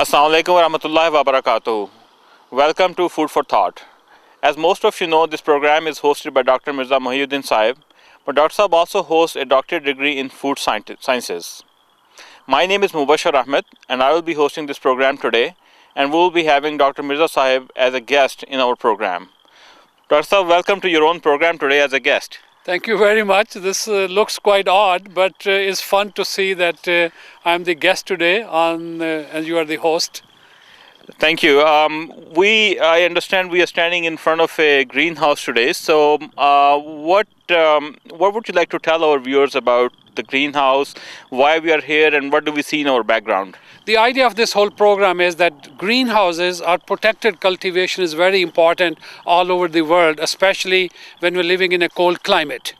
Assalamu alaikum wa rahmatullahi wa barakatuh. Welcome to Food for Thought. As most of you know, this program is hosted by Dr. Mirza Mohiuddin Saib, but Dr. Saib also hosts a doctorate degree in food sciences. My name is Mubashir Ahmed, and I will be hosting this program today, and we will be having Dr. Mirza Saib as a guest in our program. Dr. Saib, welcome to your own program today as a guest. Thank you very much. This looks quite odd, but it's fun to see that I'm the guest today and you are the host. Thank you. I understand we are standing in front of a greenhouse today. So, what would you like to tell our viewers about the greenhouse, why we are here, and what do we see in our background? The idea of this whole program is that greenhouses or protected cultivation is very important all over the world, especially when we're living in a cold climate.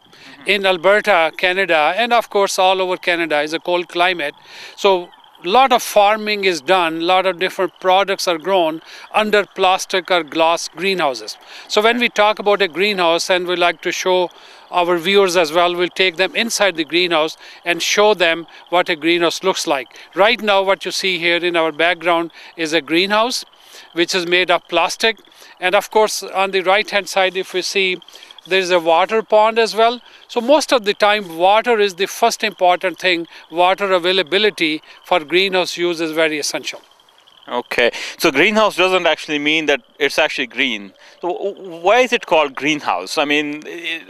In Alberta, Canada, and of course all over Canada is a cold climate. So a lot of farming is done, a lot of different products are grown under plastic or glass greenhouses. So when we talk about a greenhouse, and we like to show our viewers as well, we'll take them inside the greenhouse and show them what a greenhouse looks like. Right now what you see here in our background is a greenhouse which is made of plastic, and of course on the right hand side if we see there is a water pond as well. So most of the time water is the first important thing. Water availability for greenhouse use is very essential. Okay, so greenhouse doesn't actually mean that it's actually green. So why is it called greenhouse? I mean,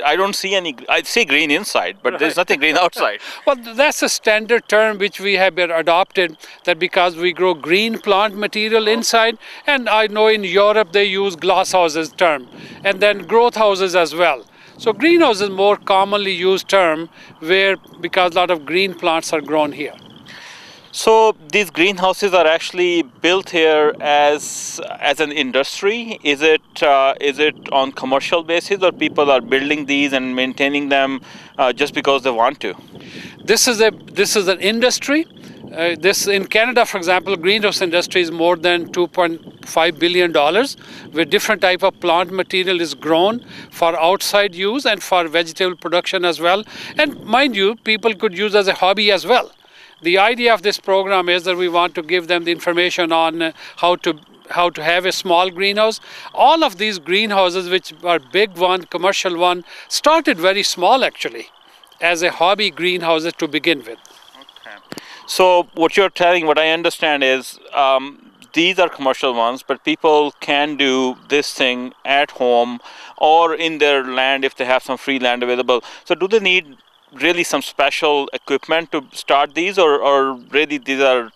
I don't see any, I see green inside, but there's nothing green outside. Well, that's a standard term which we have been adopted, that because we grow green plant material inside, and I know in Europe they use glass houses term, and then growth houses as well. So greenhouse is more commonly used term where, because a lot of green plants are grown here. So these greenhouses are actually built here as an industry. Is it on commercial basis, or people are building these and maintaining them just because they want to? This is an industry. This in Canada, for example, greenhouse industry is more than $2.5 billion, where different type of plant material is grown for outside use and for vegetable production as well. And mind you, people could use as a hobby as well. The idea of this program is that we want to give them the information on how to have a small greenhouse. All of these greenhouses, which are big one, commercial one, started very small actually, as a hobby greenhouses to begin with. Okay. So what you're telling, what I understand is these are commercial ones, but people can do this thing at home or in their land if they have some free land available. So do they need really some special equipment to start these, or really these are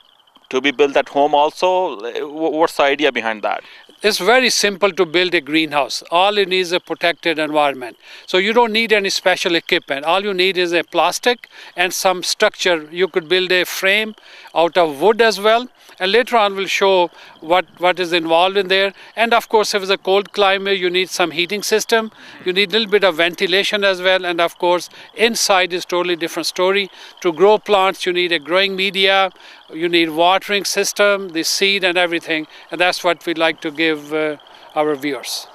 to be built at home also? What's the idea behind that? It's very simple to build a greenhouse. All you need is a protected environment. So you don't need any special equipment. All you need is a plastic and some structure. You could build a frame out of wood as well. And later on we'll show what is involved in there. And of course, if it's a cold climate, you need some heating system. You need a little bit of ventilation as well. And of course, inside is totally different story. To grow plants, you need a growing media. You need watering system, the seed and everything. And that's what we'd like to give our viewers.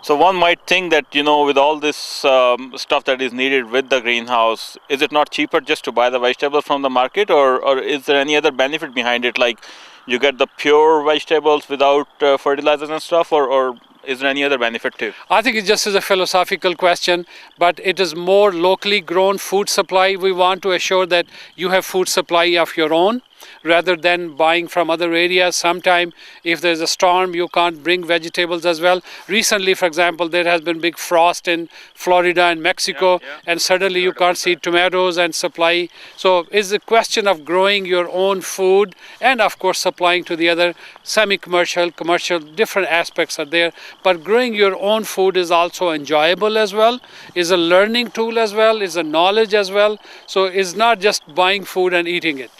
So one might think that, with all this stuff that is needed with the greenhouse, is it not cheaper just to buy the vegetables from the market, or is there any other benefit behind it? Like you get the pure vegetables without fertilizers and stuff, or is there any other benefit too? I think it just is a philosophical question, but it is more locally grown food supply. We want to assure that you have food supply of your own, rather than buying from other areas. Sometime if there's a storm, you can't bring vegetables as well. Recently, for example, there has been big frost in Florida and Mexico, and suddenly you can't see tomatoes and supply. So it's a question of growing your own food and of course supplying to the other semi-commercial, commercial, different aspects are there. But growing your own food is also enjoyable as well, is a learning tool as well, is a knowledge as well. So it's not just buying food and eating it.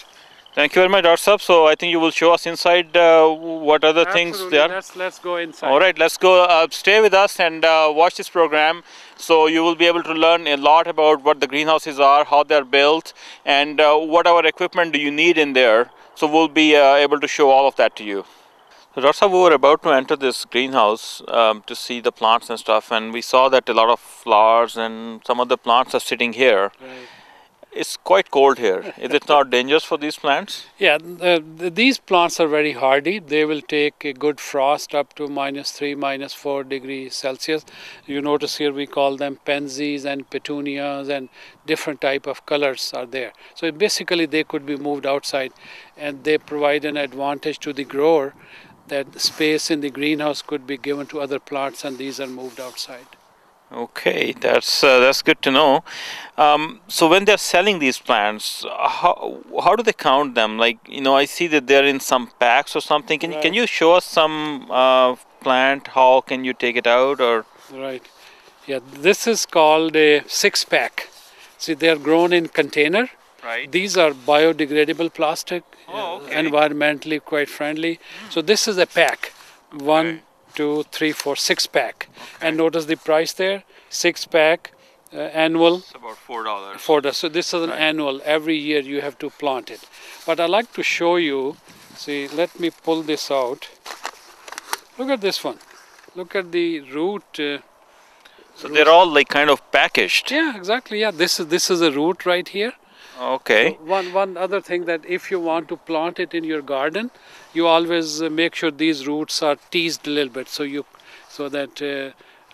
Thank you very much, Dr. Saab. So I think you will show us inside what other things there are. Let's go inside. All right, let's go. Stay with us and watch this program. So you will be able to learn a lot about what the greenhouses are, how they're built, and what our equipment do you need in there. So we'll be able to show all of that to you. So Dr. Saab, we were about to enter this greenhouse to see the plants and stuff, and we saw that a lot of flowers and some of the plants are sitting here. Right. it's quite cold here. Is it not dangerous for these plants? Yeah, these plants are very hardy. They will take a good frost up to -3, -4 degrees Celsius. You notice here we call them pansies and petunias, and different type of colors are there. So basically they could be moved outside, and they provide an advantage to the grower that space in the greenhouse could be given to other plants, and these are moved outside. Okay, that's good to know. So when they're selling these plants, how do they count them? Like, I see that they're in some packs or something. Can you show us some plant? How can you take it out or? Right. Yeah, this is called a 6-pack. See, they are grown in container. Right. These are biodegradable plastic, Okay. environmentally quite friendly. So this is a pack, 1, 2, 3, 4, 6-pack. And notice the price there, 6-pack, annual. It's about $4. $4. So this is an annual. Every year you have to plant it. But I like to show you. See, let me pull this out. Look at this one. Look at the root. So they're all like kind of packaged. Yeah, exactly. Yeah, this is a root right here. Okay. So one other thing, that if you want to plant it in your garden, you always make sure these roots are teased a little bit, so that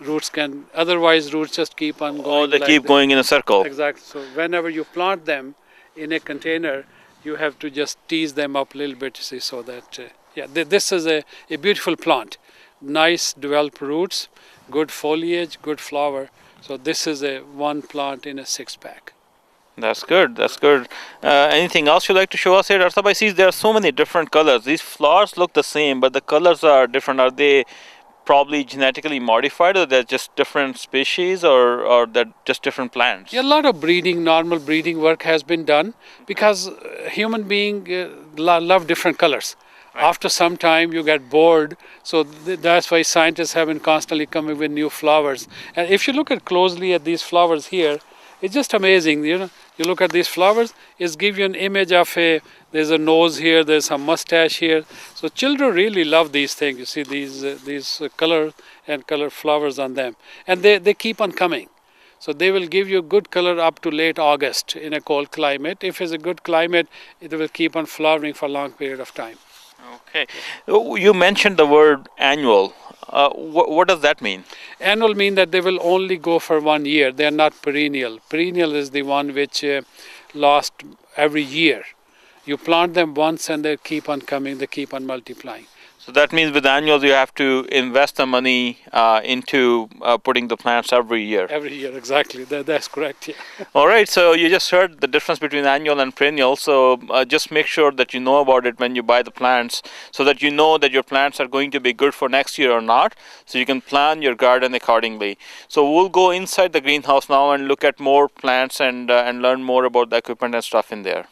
roots can. Otherwise, roots just keep on going. Oh, they like keep going in a circle. Exactly. So whenever you plant them in a container, you have to just tease them up a little bit, see, so that this is a beautiful plant. Nice developed roots, good foliage, good flower. So this is a one plant in a 6-pack. That's good. That's good. Anything else you'd like to show us here, Dr. I see there are so many different colors. These flowers look the same, but the colors are different. Are they probably genetically modified, or they're just different species, or they're just different plants? Yeah, a lot of normal breeding work has been done, because human beings love different colors. Right. After some time, you get bored, so that's why scientists have been constantly coming with new flowers. And if you look closely at these flowers here, it's just amazing. You look at these flowers, it gives you an image of there's a nose here, there's a mustache here. So children really love these things. You see these color flowers on them, and they keep on coming. So they will give you good color up to late August in a cold climate. If it's a good climate, it will keep on flowering for a long period of time. Okay. You mentioned the word annual. What does that mean? Annual mean that they will only go for 1 year. They are not perennial. Perennial is the one which lasts every year. You plant them once and they keep on coming, they keep on multiplying. So that means with annuals you have to invest the money into putting the plants every year. Every year, exactly. That's correct. Yeah. All right. So you just heard the difference between annual and perennial. So just make sure that you know about it when you buy the plants, so that you know that your plants are going to be good for next year or not. So you can plan your garden accordingly. So we'll go inside the greenhouse now and look at more plants and learn more about the equipment and stuff in there.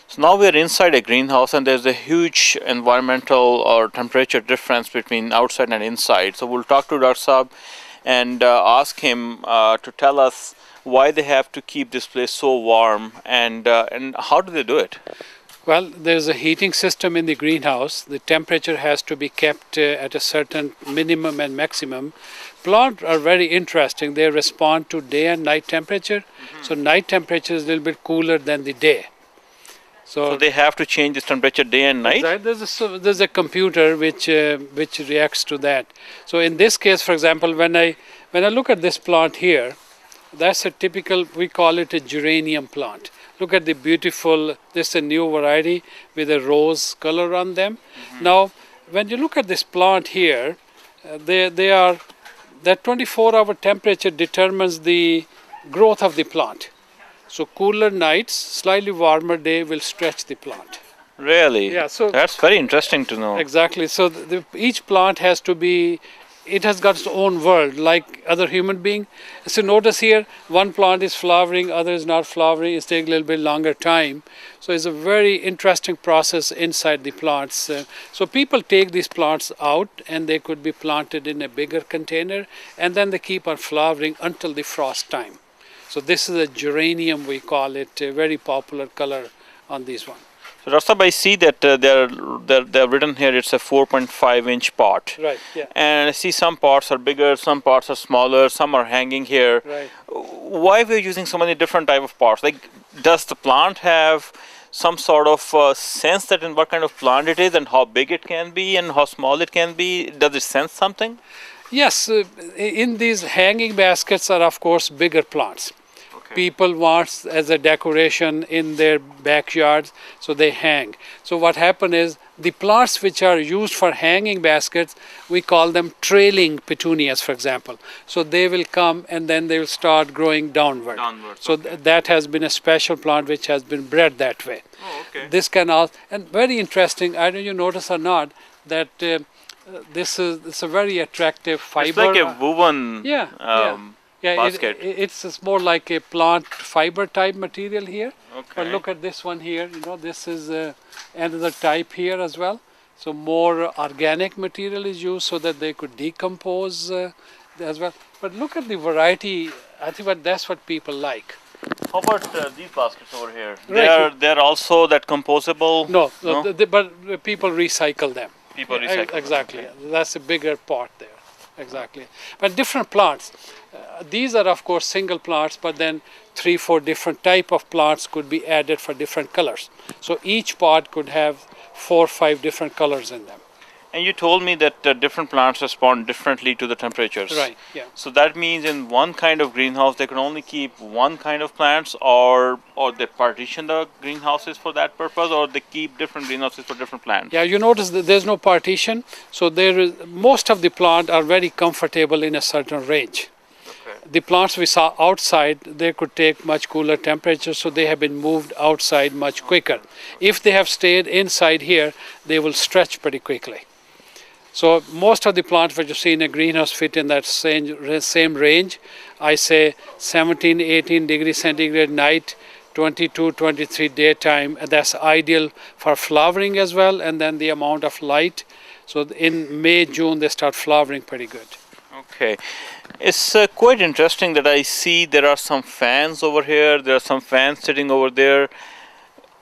So now we're inside a greenhouse, and there's a huge environmental or temperature difference between outside and inside. So we'll talk to Dr. Saab and ask him to tell us why they have to keep this place so warm, and how do they do it? Well, there's a heating system in the greenhouse. The temperature has to be kept at a certain minimum and maximum. Plants are very interesting. They respond to day and night temperature. Mm-hmm. So night temperature is a little bit cooler than the day. So they have to change this temperature day and night? Exactly. There's a computer which reacts to that. So in this case, for example, when I look at this plant here, that's a typical, we call it a geranium plant. Look at the beautiful, this is a new variety with a rose color on them. Mm-hmm. Now, when you look at this plant here, that 24-hour temperature determines the growth of the plant. So cooler nights, slightly warmer day will stretch the plant. Really? Yeah. So that's very interesting to know. Exactly. So each plant has got its own world, like other human being. So notice here, one plant is flowering, other is not flowering. It's taking a little bit longer time. So it's a very interesting process inside the plants. So people take these plants out, and they could be planted in a bigger container, and then they keep on flowering until the frost time. So this is a geranium, we call it, a very popular color on this one. So Rastab, I see that they're written here. It's a 4.5-inch pot, Right, yeah. and I see some pots are bigger, some pots are smaller, some are hanging here. Right. Why we're using so many different type of pots? Like, does the plant have some sort of sense that in what kind of plant it is and how big it can be and how small it can be? Does it sense something? Yes, in these hanging baskets are of course bigger plants. People want as a decoration in their backyards, so they hang. So what happens is the plants which are used for hanging baskets, we call them trailing petunias, for example. So they will come and then they will start growing downward. So okay. That has been a special plant which has been bred that way. Oh, okay. This can also, and very interesting, I don't know you notice or not, that this is it's a very attractive fiber. It's like a woven basket. It's more like a plant fiber type material here. Okay. But look at this one here. You know, this is another type here as well. So more organic material is used so that they could decompose as well. But look at the variety. I think that's what people like. How about these baskets over here? Right. They're also that composable. No? But people recycle them. People recycle. Exactly. Okay. That's a bigger pot there. Exactly. But different plants. These are of course single plants, but then 3-4 different type of plants could be added for different colors. So each pot could have 4 or 5 different colors in them. And you told me that different plants respond differently to the temperatures. Right, yeah. So that means in one kind of greenhouse they can only keep one kind of plants, or they partition the greenhouses for that purpose, or they keep different greenhouses for different plants. Yeah, you notice that there's no partition, so most of the plant are very comfortable in a certain range. Okay. The plants we saw outside, they could take much cooler temperatures, so they have been moved outside much quicker. If they have stayed inside here, they will stretch pretty quickly. So most of the plants which you see in a greenhouse fit in that same range. I say 17, 18 degrees centigrade night, 22, 23 daytime. And that's ideal for flowering as well, and then the amount of light. So in May, June, they start flowering pretty good. Okay. It's quite interesting that I see there are some fans over here, there are some fans sitting over there.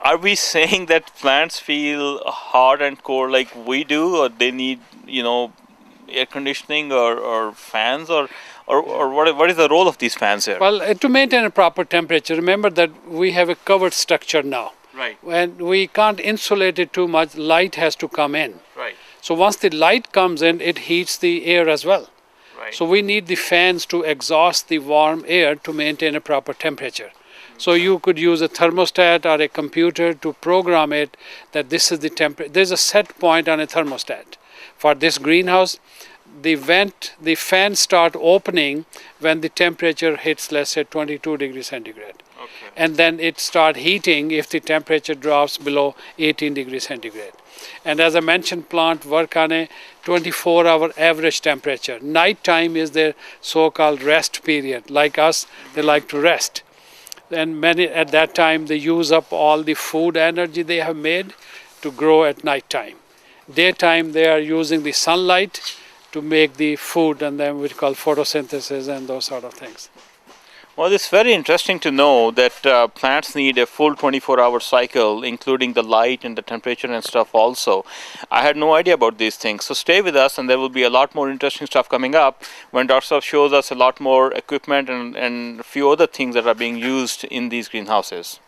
Are we saying that plants feel hot and cold like we do, or they need, air conditioning or fans, or what is the role of these fans here? Well, to maintain a proper temperature, remember that we have a covered structure now. Right. When we can't insulate it too much, light has to come in. Right. So once the light comes in, it heats the air as well. Right. So we need the fans to exhaust the warm air to maintain a proper temperature. So you could use a thermostat or a computer to program it that this is the temperature. There's a set point on a thermostat. For this greenhouse, the fans start opening when the temperature hits, let's say, 22 degrees centigrade. Okay. And then it start heating if the temperature drops below 18 degrees centigrade. And as I mentioned, plant work on a 24-hour average temperature. Night time is their so-called rest period. Like us, they like to rest. And many at that time they use up all the food energy they have made to grow at night time. Daytime they are using the sunlight to make the food, and then we call photosynthesis and those sort of things. Well, it's very interesting to know that plants need a full 24-hour cycle, including the light and the temperature and stuff also. I had no idea about these things. So stay with us, and there will be a lot more interesting stuff coming up when Dr. Saab shows us a lot more equipment and a few other things that are being used in these greenhouses.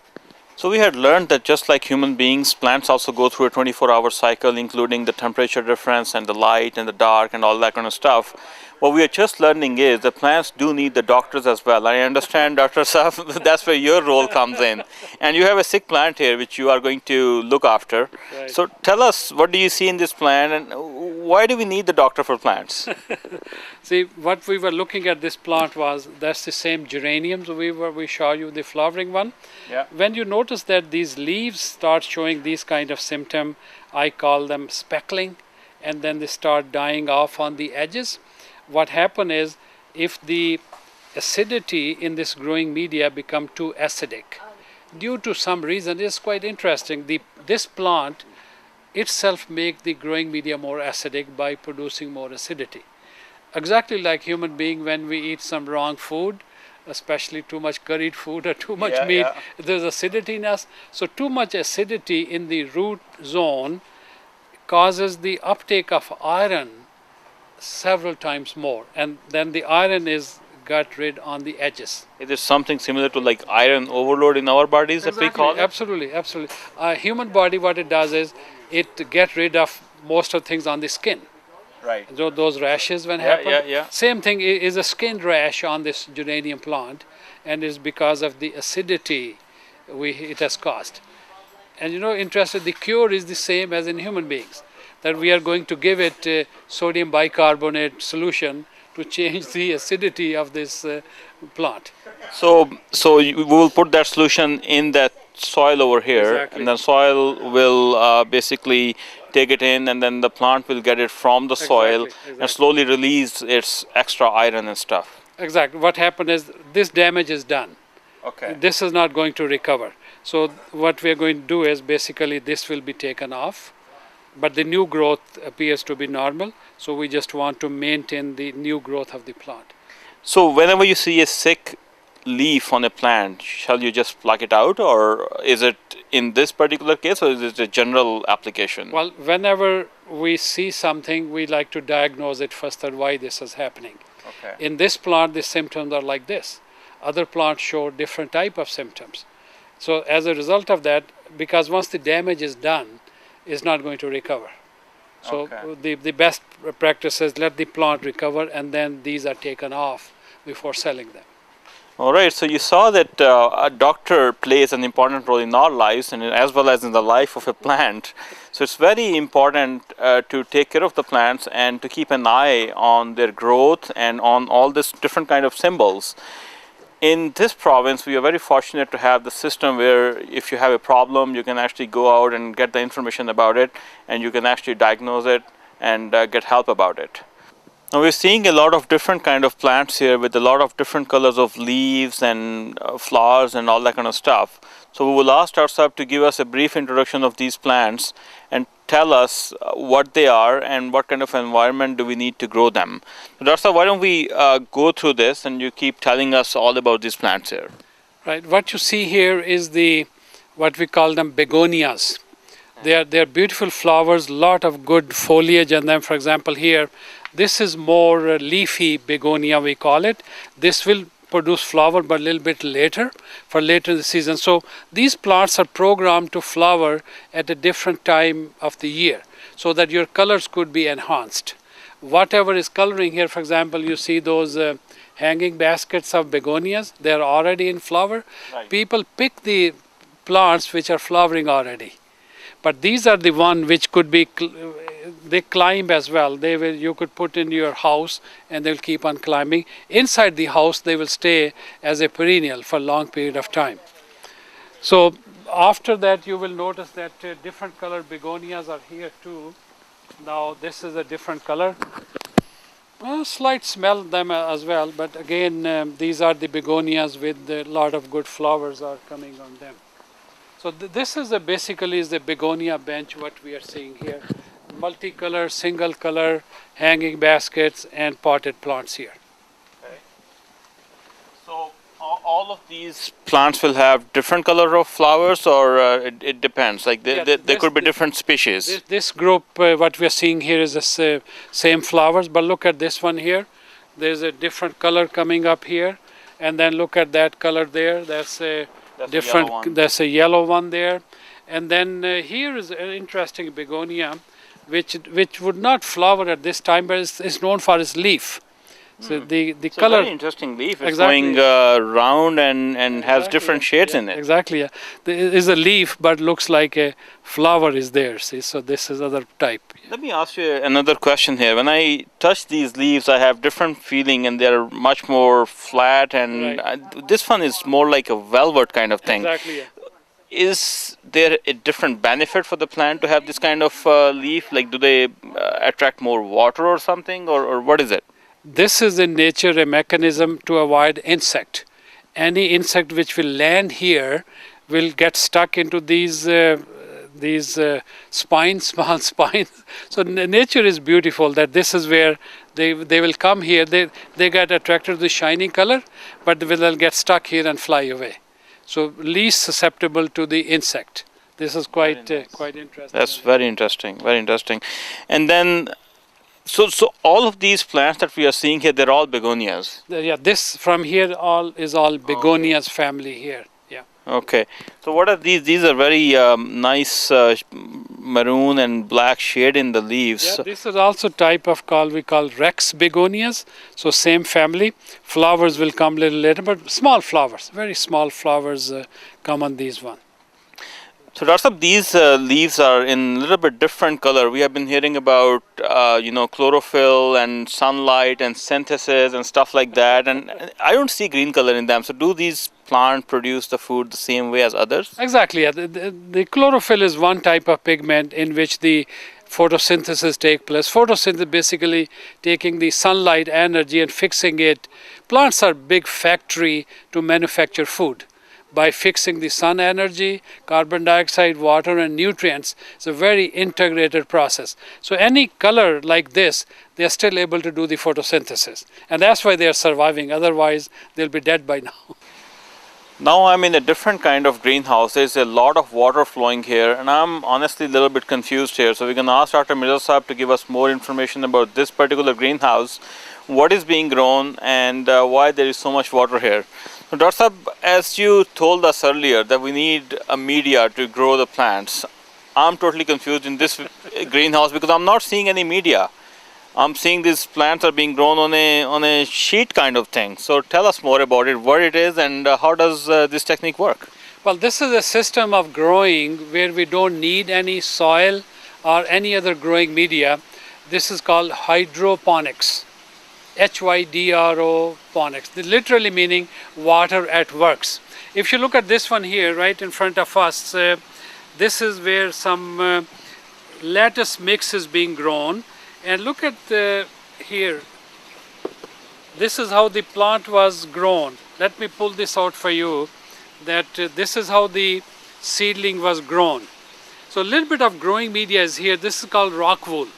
So we had learned that just like human beings, plants also go through a 24-hour cycle, including the temperature difference and the light and the dark and all that kind of stuff. What we are just learning is that plants do need the doctors as well. I understand, Dr. Saab, that's where your role comes in. And you have a sick plant here which you are going to look after. Right. So tell us, what do you see in this plant, and why do we need the doctor for plants? See, what we were looking at this plant that's the same geraniums we show you the flowering one. Yeah. When you notice that these leaves start showing these kind of symptom, I call them speckling, and then they start dying off on the edges. What happens is, if the acidity in this growing media become too acidic, due to some reason, it's quite interesting. This plant itself make the growing media more acidic by producing more acidity. Exactly like human being, when we eat some wrong food, especially too much curried food or too much Yeah, meat. yeah. There's acidity in us. So too much acidity in the root zone causes the uptake of iron several times more, and then the iron is got rid on the edges. Is it something similar to like iron overload in our bodies that we call it? Absolutely, absolutely. Human body, what it does is it get rid of most of things on the skin. Right. So those rashes when Yeah, happen. yeah. Same thing is a skin rash on this geranium plant, and is because of the acidity it has caused. And interested, the cure is the same as in human beings, that we are going to give it sodium bicarbonate solution to change the acidity of this plant. So we will put that solution in that soil over here, Exactly. and then soil will basically take it in, and then the plant will get it from the soil Exactly. and slowly release its extra iron and stuff. Exactly. What happened is this damage is done. Okay. This is not going to recover. So what we are going to do is basically this will be taken off, but the new growth appears to be normal. So we just want to maintain the new growth of the plant. So whenever you see a sick leaf on a plant, shall you just pluck it out, or is it in this particular case, or is it a general application? Well, whenever we see something, we like to diagnose it first, that why this is happening. Okay. In this plant, the symptoms are like this. Other plants show different type of symptoms. So as a result of that, because once the damage is done, it's not going to recover. So Okay. the best practice is let the plant recover, and then these are taken off before selling them. All right, so you saw that a doctor plays an important role in our lives and as well as in the life of a plant. So it's very important to take care of the plants and to keep an eye on their growth and on all this different kind of symbols. In this province, we are very fortunate to have the system where if you have a problem, you can actually go out and get the information about it, and you can actually diagnose it and get help about it. Now we're seeing a lot of different kind of plants here with a lot of different colors of leaves and flowers and all that kind of stuff. So we will ask Dr. to give us a brief introduction of these plants and tell us what they are and what kind of environment do we need to grow them. So Dr. why don't we go through this and you keep telling us all about these plants here. Right. What you see here is what we call them begonias. They're beautiful flowers, lot of good foliage on them. For example, here, this is more leafy begonia, we call it. This will produce flower, but a little bit later, for later in the season. So these plants are programmed to flower at a different time of the year, so that your colors could be enhanced. Whatever is coloring here, for example, you see those hanging baskets of begonias, they're already in flower. Right. People pick the plants which are flowering already. But these are the one which could be, they climb as well. You could put in your house and they'll keep on climbing. Inside the house, they will stay as a perennial for a long period of time. So after that, you will notice that different color begonias are here too. Now this is a different color. Slight smell them as well, but again, these are the begonias with a lot of good flowers are coming on them. So this is basically the begonia bench, what we are seeing here. Multicolor, single color, hanging baskets and potted plants here. Okay. So all of these plants will have different color of flowers, or it depends? Like they could be different species. This group, what we are seeing here is the same flowers, but look at this one here. There's a different color coming up here, and then look at that color there. That's a different. There's a yellow one there, and then here is an interesting begonia, which would not flower at this time, but it's known for its leaf. So the it's color. A very interesting leaf. It's Exactly. going round and has different shades in it. Exactly. Yeah. There is a leaf, but looks like a flower is there. See, so this is other type. Let me ask you another question here. When I touch these leaves, I have different feeling, and they're much more flat. And Right. this one is more like a velvet kind of thing. Exactly. Yeah. Is there a different benefit for the plant to have this kind of leaf? Like, do they attract more water or something, or what is it? This is in nature a mechanism to avoid insect. Any insect which will land here will get stuck into these spines, small spines. So nature is beautiful. That this is where they will come here. They get attracted to the shiny color, but they'll get stuck here and fly away. So least susceptible to the insect. This is quite quite interesting. That's very interesting. Very interesting. And then, so all of these plants that we are seeing here, they're all begonias. Yeah, this from here is all begonias family here. Yeah. Okay. So what are these? These are very nice maroon and black shade in the leaves. Yeah, this is also type of we call Rex begonias. So same family. Flowers will come a little later, but small flowers, very small flowers come on these one. So Dr. Saab, these leaves are in a little bit different color. We have been hearing about chlorophyll and sunlight and synthesis and stuff like that, and I don't see green color in them. So do these plants produce the food the same way as others? Exactly. Yeah. The chlorophyll is one type of pigment in which the photosynthesis take place. Photosynthesis basically taking the sunlight energy and fixing it. Plants are big factory to manufacture food. By fixing the sun energy, carbon dioxide, water and nutrients. It's a very integrated process. So any color like this, they are still able to do the photosynthesis. And that's why they are surviving. Otherwise, they'll be dead by now. Now I'm in a different kind of greenhouse. There's a lot of water flowing here, and I'm honestly a little bit confused here. So we're going to ask Dr. Mirza Saab to give us more information about this particular greenhouse, what is being grown, and why there is so much water here. So Dr. Saab, as you told us earlier that we need a media to grow the plants, I'm totally confused in this greenhouse because I'm not seeing any media. I'm seeing these plants are being grown on a sheet kind of thing. So tell us more about it, what it is, and how does this technique work? Well, this is a system of growing where we don't need any soil or any other growing media. This is called hydroponics. HYDRO ponics, literally meaning water at works. If you look at this one here, right in front of us, this is where some lettuce mix is being grown. And look at here, this is how the plant was grown. Let me pull this out for you, that this is how the seedling was grown. So a little bit of growing media is here. This is called rock wool.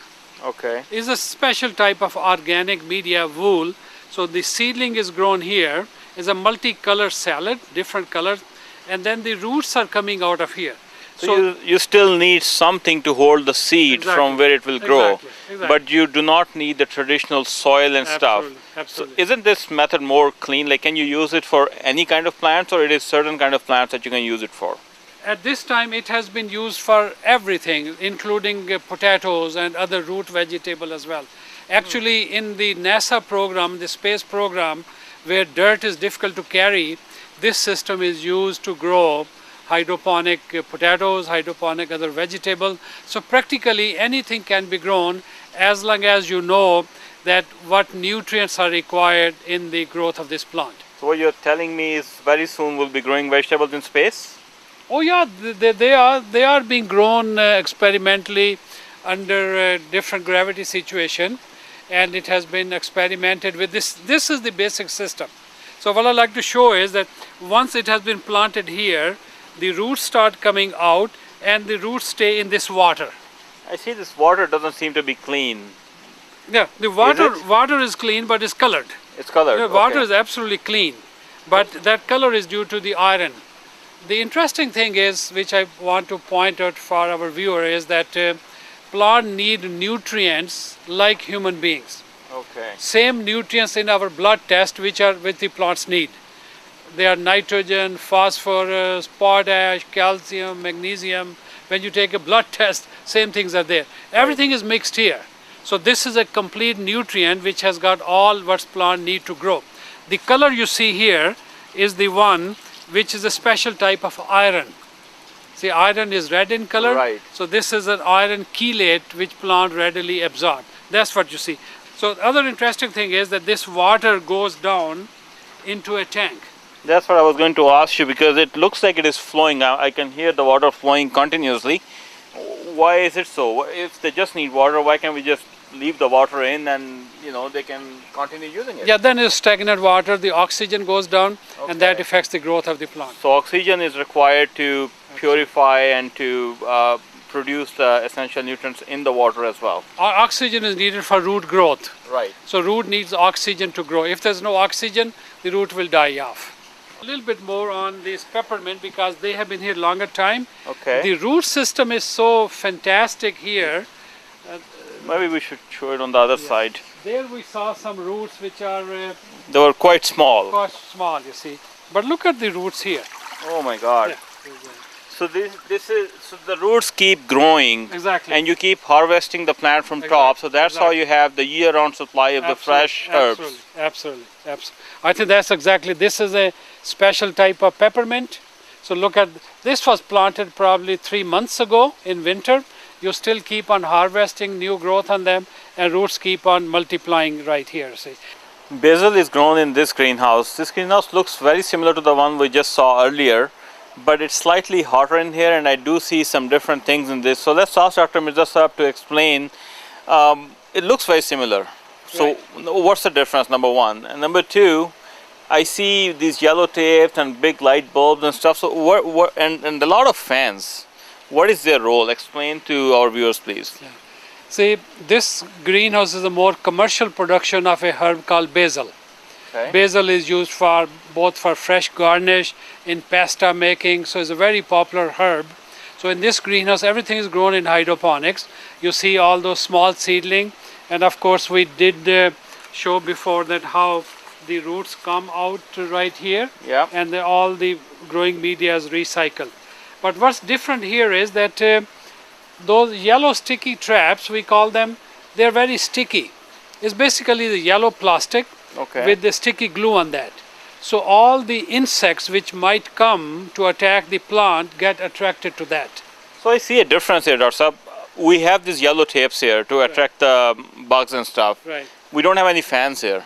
Okay. Is a special type of organic media wool. So the seedling is grown here. Is a multicolor salad, different colors, and then the roots are coming out of here. So you still need something to hold the seed from where it will grow, but you do not need the traditional soil and stuff. Absolutely. So isn't this method more clean? Like, can you use it for any kind of plants, or it is certain kind of plants that you can use it for? At this time, it has been used for everything, including potatoes and other root vegetable as well. Actually, in the NASA program, the space program, where dirt is difficult to carry, this system is used to grow hydroponic potatoes, hydroponic other vegetables. So practically anything can be grown as long as you know that what nutrients are required in the growth of this plant. So what you're telling me is very soon we'll be growing vegetables in space? Oh yeah, they are being grown experimentally under different gravity situation, and it has been experimented with this. This is the basic system. So what I like to show is that once it has been planted here, the roots start coming out and the roots stay in this water. I see this water doesn't seem to be clean. Yeah, the water is clean, but it's colored. It's colored. The water is absolutely clean, but that color is due to the iron. The interesting thing is, which I want to point out for our viewer, is that plants need nutrients like human beings. Okay. Same nutrients in our blood test which the plants need. They are nitrogen, phosphorus, potash, calcium, magnesium. When you take a blood test, same things are there. Everything is mixed here. So this is a complete nutrient which has got all what plants need to grow. The color you see here is the one which is a special type of iron. See, iron is red in color. Right. So this is an iron chelate which plant readily absorb. That's what you see. So the other interesting thing is that this water goes down into a tank. That's what I was going to ask you, because it looks like it is flowing. I can hear the water flowing continuously. Why is it so? If they just need water, why can't we just leave the water in and they can continue using it? Yeah, then it's stagnant water, the oxygen goes down, and that affects the growth of the plant. So oxygen is required to purify and to produce the essential nutrients in the water as well. Oxygen is needed for root growth. Right. So root needs oxygen to grow. If there's no oxygen, the root will die off. A little bit more on this peppermint because they have been here longer time. Okay. The root system is so fantastic here. Maybe we should show it on the other side. There we saw some roots which are They were quite small. quite small, you see. But look at the roots here. Oh my God. Yeah. So this is so the roots keep growing. Exactly. And you keep harvesting the plant from top. So that's how you have the year-round supply of the fresh herbs. Absolutely. I think that's exactly. This is a special type of peppermint. So look at this was planted probably 3 months ago in winter. You still keep on harvesting new growth on them, and roots keep on multiplying right here. See. Basil is grown in this greenhouse. This greenhouse looks very similar to the one we just saw earlier, but it's slightly hotter in here, and I do see some different things in this. So let's ask Dr. Mirza Saab to explain. It looks very similar. So what's the difference, number one? And number two, I see these yellow tapes and big light bulbs and stuff. So and a lot of fans. What is their role? Explain to our viewers, please. Yeah. See, this greenhouse is a more commercial production of a herb called basil. Okay. Basil is used for both for fresh garnish, in pasta making, so it's a very popular herb. So in this greenhouse, everything is grown in hydroponics. You see all those small seedling, and of course we did show before that how the roots come out right here, and all the growing media is recycled. But what's different here is that those yellow sticky traps, we call them, they're very sticky. It's basically the yellow plastic with the sticky glue on that. So all the insects which might come to attack the plant get attracted to that. So I see a difference here, Dr. Saab. We have these yellow tapes here to attract the bugs and stuff. Right. We don't have any fans here.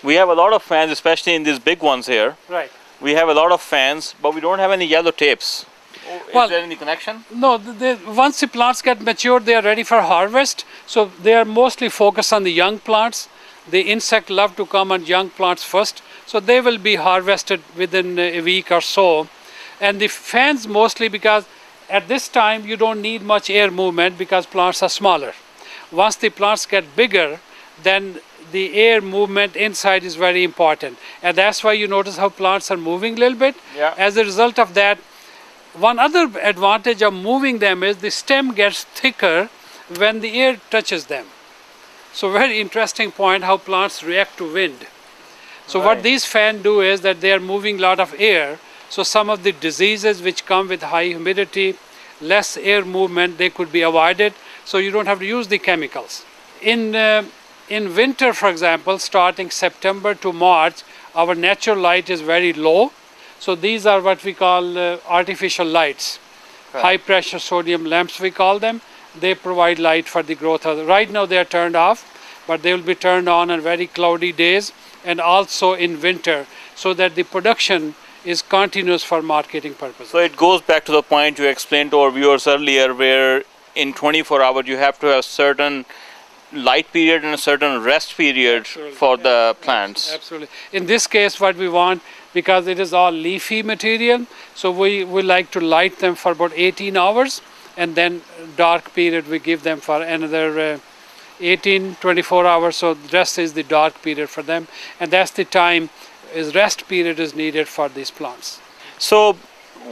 We have a lot of fans, especially in these big ones here. Right. We have a lot of fans, but we don't have any yellow tapes. Is there any connection? No, once the plants get matured, they are ready for harvest. So they are mostly focused on the young plants. The insect love to come on young plants first. So they will be harvested within a week or so. And the fans mostly because at this time you don't need much air movement because plants are smaller. Once the plants get bigger, then the air movement inside is very important. And that's why you notice how plants are moving a little bit. Yeah. As a result of that, one other advantage of moving them is the stem gets thicker when the air touches them. So very interesting point how plants react to wind. So what these fans do is that they are moving a lot of air. So some of the diseases which come with high humidity, less air movement, they could be avoided. So you don't have to use the chemicals. In winter, for example, starting September to March, our natural light is very low. So these are what we call artificial lights. High pressure sodium lamps we call them. They provide light for the growth of right now they are turned off, but they will be turned on very cloudy days and also in winter, so that the production is continuous for marketing purposes. So it goes back to the point you explained to our viewers earlier, where in 24 hours you have to have certain light period and a certain rest period for the plants. Absolutely. In this case, what we want, because it is all leafy material, so we like to light them for about 18 hours, and then dark period we give them for another 24 hours. So the rest is the dark period for them, and that's the time is rest period is needed for these plants. So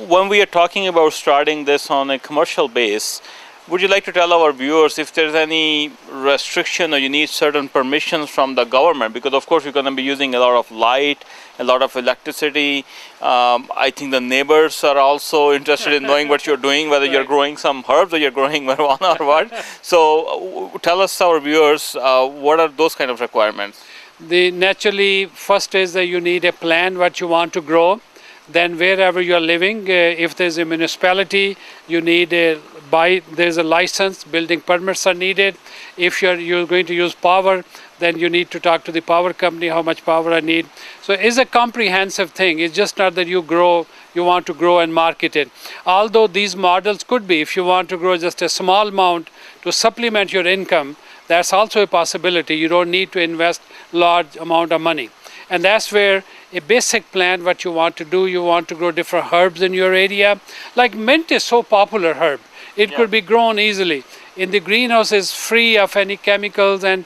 when we are talking about starting this on a commercial base, would you like to tell our viewers if there's any restriction or you need certain permissions from the government? Because of course you're going to be using a lot of light, a lot of electricity. I think the neighbors are also interested in knowing what you're doing, whether you're growing some herbs or you're growing marijuana or what. So tell us, our viewers, what are those kind of requirements? Naturally, first is that you need a plan what you want to grow. Then wherever you are living, if there's a municipality, you need there's a license, building permits are needed. If you're going to use power, then you need to talk to the power company how much power I need. So it's a comprehensive thing. It's just not that you want to grow and market it. Although these models could be, if you want to grow just a small amount to supplement your income, that's also a possibility. You don't need to invest large amount of money. And that's where a basic plan, what you want to do, you want to grow different herbs in your area. Like mint is so popular herb. It could be grown easily. In the greenhouse is free of any chemicals and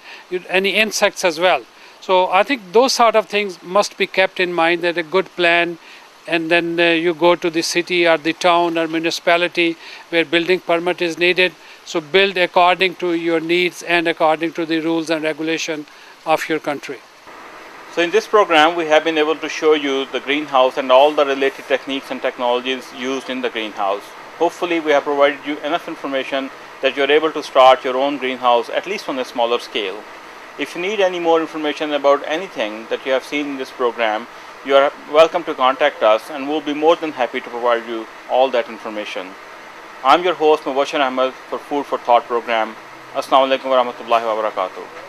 any insects as well. So I think those sort of things must be kept in mind, that a good plan, and then you go to the city or the town or municipality where building permit is needed. So build according to your needs and according to the rules and regulation of your country. So in this program, we have been able to show you the greenhouse and all the related techniques and technologies used in the greenhouse. Hopefully we have provided you enough information that you are able to start your own greenhouse, at least on a smaller scale. If you need any more information about anything that you have seen in this program, you are welcome to contact us, and we'll be more than happy to provide you all that information. I'm your host Mubashir Ahmed for Food for Thought program. Assalamu alaikum wa rahmatullahi wa barakatuh.